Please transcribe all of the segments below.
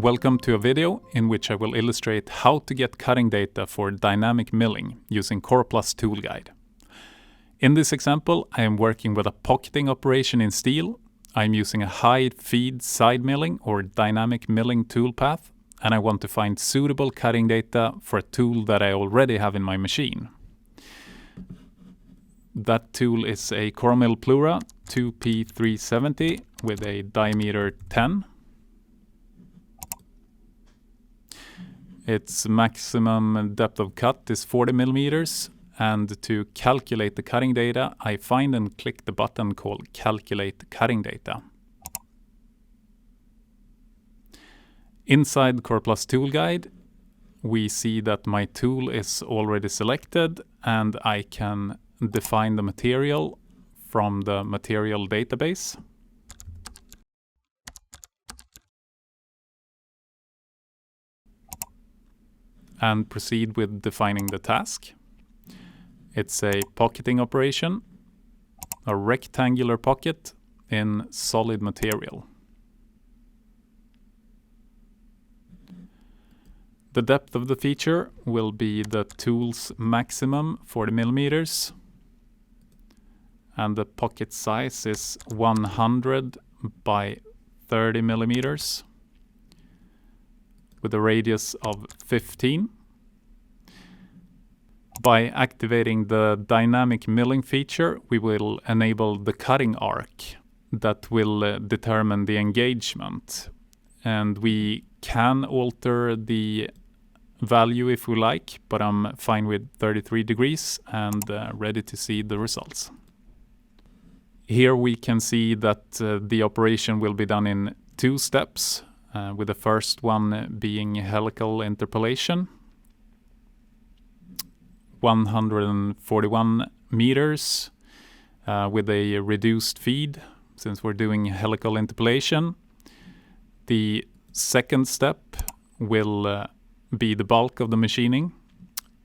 Welcome to a video in which I will illustrate how to get cutting data for dynamic milling using CoroPlus Tool Guide. In this example, I am working with a pocketing operation in steel. I'm using a high feed side milling or dynamic milling toolpath, and I want to find suitable cutting data for a tool that I already have in my machine. That tool is a CoroMill Plura 2P370 with a diameter 10. Its maximum depth of cut is 40 millimeters, and to calculate the cutting data, I find and click the button called Calculate Cutting Data. Inside CoroPlus Tool Guide, we see that my tool is already selected, and I can define the material from the material database. And proceed with defining the task. It's a pocketing operation, a rectangular pocket in solid material. The depth of the feature will be the tool's maximum 40 millimeters, and the pocket size is 100 by 30 millimeters with a radius of 15. By activating the dynamic milling feature, we will enable the cutting arc that will determine the engagement. And we can alter the value if we like, but I'm fine with 33 degrees and ready to see the results. Here we can see that the operation will be done in 2 steps, with the first one being helical interpolation. 141 meters with a reduced feed, since we're doing helical interpolation. The second step will be the bulk of the machining,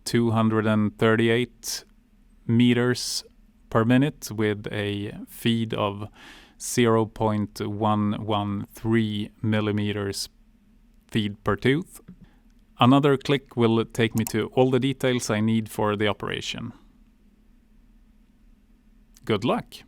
238 meters per minute with a feed of 0.113 millimeters feed per tooth. Another click will take me to all the details I need for the operation. Good luck!